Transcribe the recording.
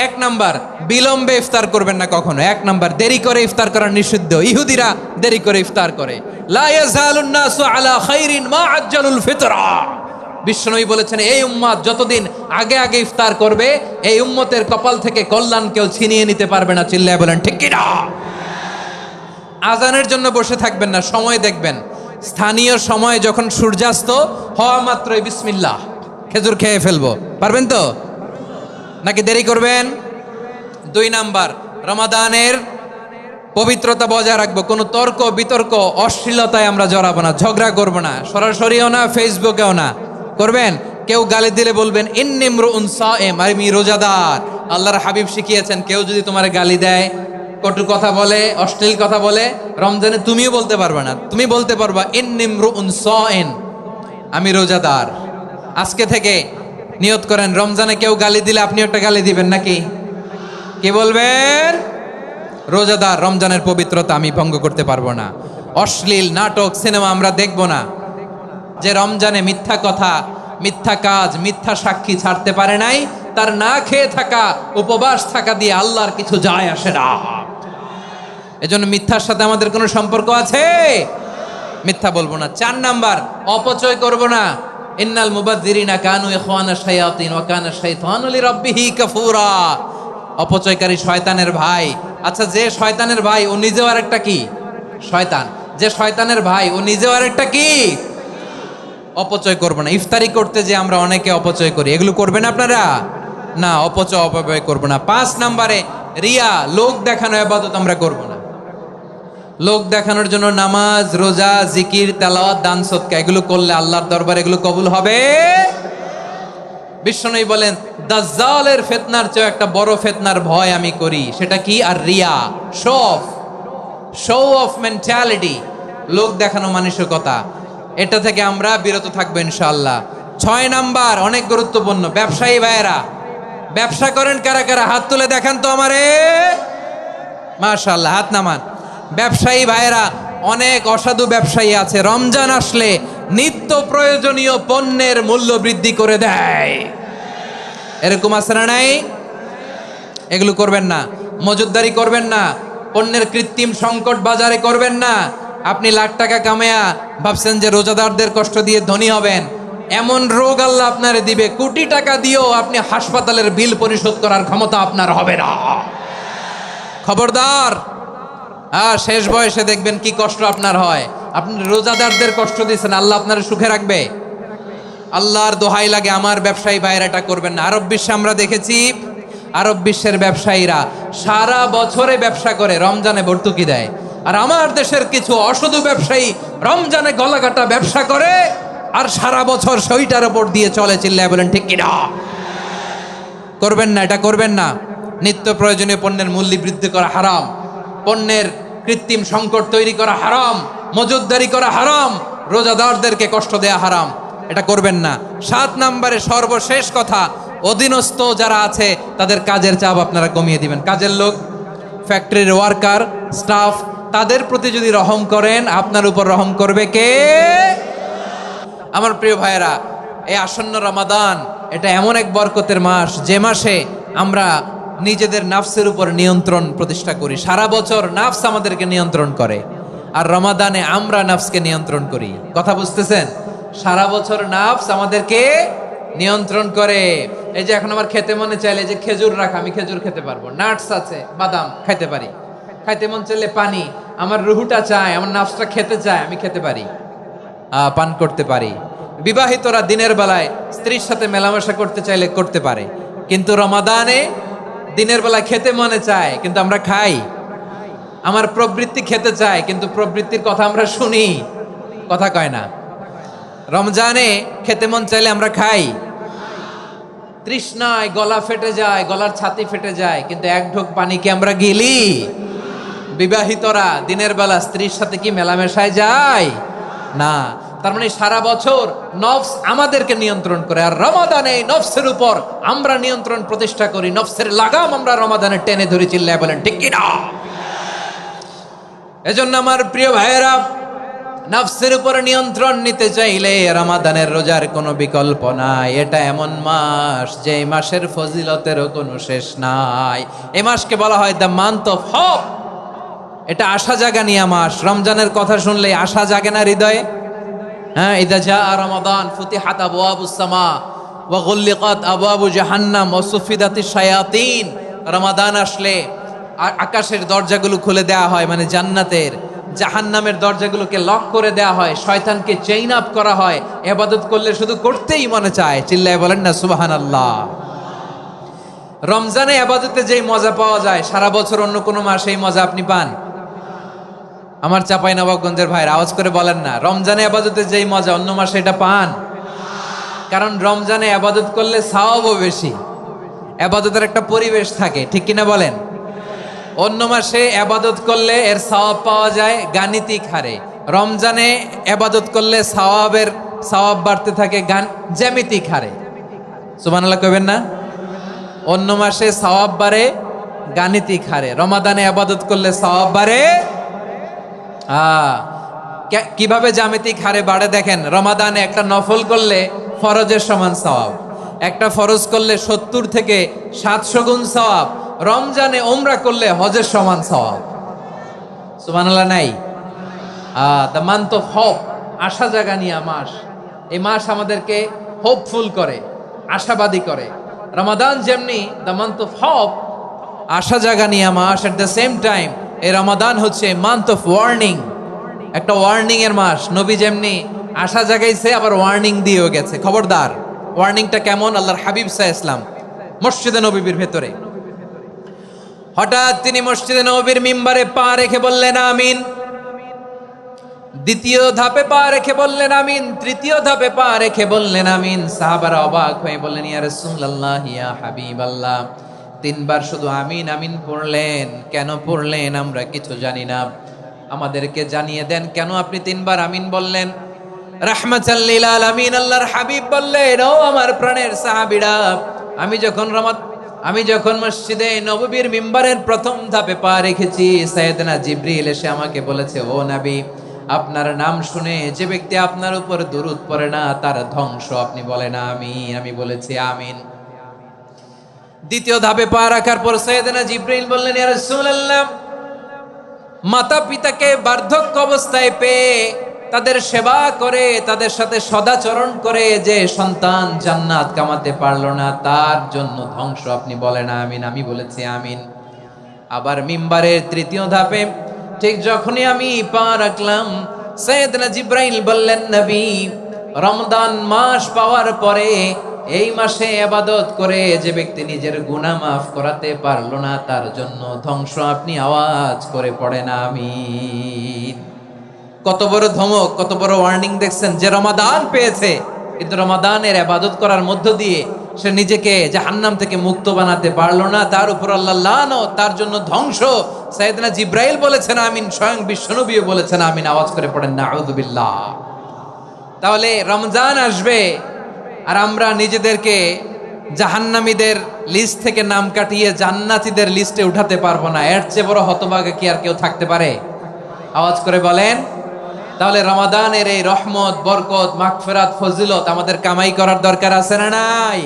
এক নাম্বার, বিলম্বে ইফতার করবেন না কখনো। এক নাম্বার, দেরি করে ইফতার করা নিষিদ্ধ। ইহুদিরা দেরি করে ইফতার করে। লা ইয়াজালুন নাসু আলা খাইরিন মা আজ্জালুল ফিতরা। বিশ্বনবী বলেছেন, এই উম্মত যতদিন আগে আগে ইফতার করবে, এই উম্মতের কপাল থেকে কল্যাণ কেউ ছিনিয়ে নিতে পারবে না। চিল্লায় বলেন ঠিক কি না? আজানের জন্য বসে থাকবেন না, সময় দেখবেন। স্থানীয় সময় যখন সূর্যাস্ত হওয়া মাত্রই বিসমিল্লাহ, খেজুর খেয়ে ফেলবো। পারবেন তো নাকি দেরি করবেন? 2 নাম্বার, রমাদানের পবিত্রতা বজায় রাখবো। কোনো তর্ক বিতর্ক অশ্লীলতায় আমরা জড়াবো না, ঝগড়া করবো না, সরাসরিও না, ফেসবুকেও না। করবেন কেউ গালি দিলে বলবেন ইন্নিমরুন সায়েম, আমি রোজাদার। আল্লাহর হাবিব শিখিয়েছেন, কেউ যদি তোমার গালি দেয়, কটু কথা বলে, অশ্লীল কথা বলে, রমজানে তুমিও বলতে পারবে না। তুমি বলতে পারবা ইন্নিমরুন সায়েম, আমি রোজাদার। আজকে থেকে নিয়ত করেন, রমজানে কেউ গালি দিলে আপনি একটা গালি দিবেন নাকি? কি বলবেন? রোজাদার, রমজানের পবিত্রতা আমি ভঙ্গ করতে পারবো না। অশ্লীল নাটক সিনেমা আমরা দেখব না। যে রমজানে মিথ্যা কথা, মিথ্যা কাজ, মিথ্যা সাক্ষী ছাড়তে পারে নাই, তার না খেয়ে থাকা, উপবাস থাকা দিয়ে আল্লাহর কিছু যায় আসে না। এজন্য মিথ্যার সাথে আমাদের কোনো সম্পর্ক আছে? মিথ্যা বলবো না। 4 নাম্বার, অপচয় করব না। ইন্নাল মুবাযযিরিনা কানু ইখওয়ানা শায়াতিন ওয়া কানা শাইতানু লিরাব্বিহি কাফুরা। অপচয়কারী শয়তানের ভাই। আচ্ছা, যে শয়তানের ভাই ও নিজেও আরেকটা কি? শয়তান। যে শয়তানের ভাই ও নিজেও আরেকটা কি? অপচয় করব না। ইফতারি করতে যে আমরা অনেকে অপচয় করি, এগুলো করবেন আপনারা না। অপচয় অপব্যয় করব না। 5 নাম্বারে, রিয়া, লোক দেখানো ইবাদত আমরা করব না। লোক দেখানোর জন্য নামাজ, রোজা, জিকির, তেলাওয়াত, দান, সদকা এগুলো করলে আল্লাহর দরবারে এগুলো কবুল হবে। বিশ্বনবী বলেন, দাজ্জালের ফিতনার চেয়ে একটা বড় ফিতনার ভয় আমি করি। সেটা কি? আর রিয়া, শো অফ মেন্টালিটি, লোক দেখানো মানসিকতা। এটা থেকে আমরা বিরত থাকবো ইনশাআল্লাহ। 6 নাম্বার, অনেক গুরুত্বপূর্ণ। ব্যবসায়ী ভাইয়েরা, ব্যবসা করেন কারা কারা? হাত তুলে দেখান তো আমারে। মাশাআল্লাহ, হাত নামান। ব্যবসায়ী ভাইয়েরা, অনেক অসাধু ব্যবসায়ী আছে, রমজান আসলে নিত্য প্রয়োজনীয় পণ্যের মূল্য বৃদ্ধি করে দেয়। এরকম আছে না নাই? এগুলো করবেন না। মজুদদারি করবেন না। পণ্যের কৃত্রিম সংকট বাজারে করবেন না। আপনি লাখ টাকা কামায়া ভাবছেন যে রোজাদারদের কষ্ট দিয়ে ধনী হবেন। এমন রোগ আল্লাহ আপনারে দিবে, কোটি টাকা দিয়েও আপনি হাসপাতালের বিল পরিশোধ করার ক্ষমতা আপনার হবে না। খবরদার। শেষ বয়সে দেখবেন কি কষ্ট আপনার হয়। আপনি রোজাদারদের কষ্ট দিচ্ছেন, আল্লাহ আপনার সুখে রাখবে? আল্লাহর দোহাই লাগে, আমার ব্যবসায়ী ভাইয়েরা এটা করবেন না। আরব বিশ্বে আমরা দেখেছি, আরব বিশ্বের ব্যবসায়ীরা সারা বছরে ব্যবসা করে, রমজানে ভর্তুকি দেয়। আর আমার দেশের কিছু অসাধু ব্যবসায়ী রমজানে গলাকাটা ব্যবসা করে আর সারা বছর সইটার উপর দিয়ে চলে। চিল্লায় বলেন ঠিক কিনা? করবেন না, এটা করবেন না। নিত্য প্রয়োজনীয় পণ্যের মূল্য বৃদ্ধি করা হারাম, পণ্যের কৃত্রিম সংকট তৈরি করা হারাম, মজুদদারি করা হারাম, রোজাদারদেরকে কষ্ট দেয়া হারাম। এটা করবেন না। 7 নাম্বারে সর্বশেষ কথা, অধীনস্থ যারা আছে তাদের কাজের চাপ আপনারা কমিয়ে দিবেন। কাজের লোক, ফ্যাক্টরির ওয়ার্কার, স্টাফ, তাদের প্রতি যদি রহম করেন, আপনার উপর রহম করবে কে? আমার প্রিয় ভাইয়েরা, এই আসন্ন রমাদান এটা এমন এক বরকতের মাস, যে মাসে আমরা নিজেদের নাফসের উপর নিয়ন্ত্রণ প্রতিষ্ঠা করি। সারা বছর নাফস আমাদেরকে নিয়ন্ত্রণ করে, আর রমাদানে আমরা নাফসকে নিয়ন্ত্রণ করি। কথা বুঝতেছেন? সারা বছর নাফস আমাদেরকে নিয়ন্ত্রণ করে। এই যে এখন আমার খেতে মনে চাইলে যে খেজুর রাখা, আমি খেজুর খেতে পারবো। নাটস আছে, বাদাম খাইতে পারি। খাইতে মন চাইলে পানি, আমার রুহুটা চায়, আমার নাফসটা খেতে চায়, আমি খেতে পারি, পান করতে পারি। বিবাহিতরা দিনের বেলায় স্ত্রীর সাথে মেলামেশা করতে চাইলে করতে পারে, কিন্তু রমাদানে দিনের বেলায় খেতে মনে চায় কিন্তু আমরা খাই। আমার প্রবৃত্তি খেতে চায় কিন্তু প্রবৃত্তির কথা আমরা শুনি, কথা কয় না। রমজানে খেতে মন চাইলে আমরা খাই। তৃষ্ণায় গলা ফেটে যায়, গলার ছাতি ফেটে যায়, কিন্তু এক ঢোক পানি কি আমরা গিলি? বিবাহিতরা দিনের বেলা স্ত্রীর সাথে কি মেলামেশায় যায় না। তার মানে সারা বছর নফস আমাদেরকে নিয়ন্ত্রণ করে, আর রমাদানে নফসের উপর আমরা নিয়ন্ত্রণ প্রতিষ্ঠা করি। নফসের লাগাম আমরা রমাদানে টেনে ধরে। চিল্লায় বলেন ঠিক কিনা? এজন্য আমার প্রিয় ভাইয়েরা, নফসের উপর নিয়ন্ত্রণ নিতে চাইলে রমাদানের রোজার কোনো বিকল্প নাই। এটা এমন মাস যে মাসের ফজিলতেরও কোনো শেষ নাই। এই মাসকে বলা হয় দ্য মান্থ অফ হোপ। এটা আশা জাগানিয়া মাস। রমজানের কথা শুনলেই আশা জাগে না হৃদয়ে? হ্যাঁ, ইদা জা রমাদান ফুতিহাত আবওয়াবুস সামা ওয়া গুল্লিকাত আবওয়াবু জাহান্নাম ওয়া সুফিদাতিশ শায়াতিন। রমাদান আসলে আকাশের দরজাগুলো খুলে দেওয়া হয়, মানে জান্নাতের। জাহান্নামের দরজাগুলোকে লক করে দেওয়া হয়, শয়তানকে চেইন আপ করা হয়। ইবাদত করলে শুধু করতেই মনে চায়। চিল্লায় বলেন না সুবহানাল্লাহ। রমজানে ইবাদতে যেই মজা পাওয়া যায় সারা বছর অন্য কোনো মাসে এই মজা আপনি পান? আমার চাঁপাইনবাবগঞ্জের ভাইরা আওয়াজ করে বলেন না, রমজানে ইবাদতে যেই মজা অন্য মাসে এটা পান? কারণ রমজানে ইবাদত করলে সওয়াবও বেশি, ইবাদতের একটা পরিবেশ থাকে, ঠিক কিনা বলেন? অন্য মাসে ইবাদত করলে এর সওয়াব পাওয়া যায় গাণিতিক হারে, রমজানে ইবাদত করলে সওয়াব বাড়তে থাকে জ্যামিতিক হারে। সুবহানাল্লাহ কইবেন না? অন্য মাসে সওয়াব বাড়ে গাণিতিক হারে, রমাদানে ইবাদত করলে সওয়াব বাড়ে কিভাবে জ্যামিতিক হারে বাড়ে দেখেন। রমাদানে একটা নফল করলে ফরজের সমান সওয়াব, একটা ফরজ করলে 70 থেকে 700 গুণ সওয়াব, রমজানে ওমরা করলে হজের সমান সওয়াব। সুবহানাল্লাহ নাই? দ্য মান্থ অফ হোপ, আশা জাগানিয়া মাস। এই মাস আমাদেরকে হোপফুল করে, আশাবাদী করে। রমাদান যেমনি দ্য মান্থ অফ হোপ, আশা জাগানিয়া মাস, এট দ্য সেম টাইম এই রমাদান হচ্ছে মান্থ অফ ওয়ার্নিং, একটা ওয়ার্নিং এর মাস। নবী যেমনি আশা জাগাইছে আবার ওয়ার্নিং দিয়েও গেছে, খবরদার। ওয়ার্নিংটা কেমন? আল্লাহর হাবিব সাল্লাল্লাহু আলাইহি ওয়াসাল্লাম মসজিদে নববীর ভেতরে হঠাৎ তিনি মসজিদে নববীর মিম্বারে পা রেখে বললেন আমিন। দ্বিতীয় ধাপে পা রেখে বললেন আমিন, তৃতীয় ধাপে পা রেখে বললেন আমিন। সাহাবারা অবাক হয়ে বললেন ইয়া রাসূলুল্লাহ, ইয়া হাবিবাল্লাহ, 3 বার শুধু আমিন আমিন পড়লেন, কেন পড়লেন আমরা কিছু জানি না, আমাদেরকে জানিয়ে দেন কেন আপনি 3 বার আমিন বললেন। রাহমাতাল লিল আলামিন আল্লাহর হাবিব বললেন, ও আমার প্রাণের সাহাবীরা, আমি যখন মসজিদে নববীর মিম্বারের প্রথম ধাপে পা রেখেছি, সাইয়েদনা জিবরিল এসে আমাকে বলেছে, ও নবী, আপনার নাম শুনে যে ব্যক্তি আপনার উপর দুরূদ পড়ে না তার ধ্বংস। আপনি বলেন আমিন। আমি বলেছি আমিন। দ্বিতীয় ধাপে পা রাখার পর সাইয়েদনা জিবরিল বললেন, ইয়া রাসূলুল্লাহ, মাতা পিতাকে বার্ধক্য অবস্থায় পেয়ে তাদের সেবা করে, তাদের সাথে সদাচরণ করে যে সন্তান জান্নাত কামাতে পারলো না তার জন্য ধ্বংস। আপনি বলেন আমিন। আমি বলেছি আমিন। আবার মিম্বারের তৃতীয় ধাপে ঠিক যখনই আমি পা রাখলাম, সাইয়েদনা জিবরাইল বললেন, নবী, রমজান মাস পাওয়ার পরে এই মাসে ইবাদত করে যে ব্যক্তি নিজের গুনাহ মাফ করাতে পারলো না তার জন্য ধ্বংস। আপনি আওয়াজ করে পড়েন আমিন। কত বড় ধমক, কত বড় ওয়ার্নিং দেখছেন। যে রমাদান পেয়েছে কিন্তু রমাদানের ইবাদত করার মধ্য দিয়ে সে নিজেকে জাহান্নাম থেকে মুক্ত বানাতে পারলো না, তার উপর আল্লাহ লানত, তার জন্য ধ্বংস। সাইয়েদনা জিবরাইল বলেছেন আমিন, স্বয়ং বিশ্বনবীও বলেছেন আমিন। আওয়াজ করে পড়েন নাউযুবিল্লাহ। তাহলে রমজান আসবে আর আমরা নিজেদেরকে জাহান্নামীদের লিস্ট থেকে নাম কাটিয়ে জান্নাতীদের লিস্টে উঠাতে পারবো না। এর চেয়ে বড় হতভাগা কি আর কেউ থাকতে পারে? আওয়াজ করে বলেন। তাহলে রমাদানের এই রহমত, বরকত, মাগফিরাত, ফজিলত আমাদের কামাই করার দরকার আছে না নাই?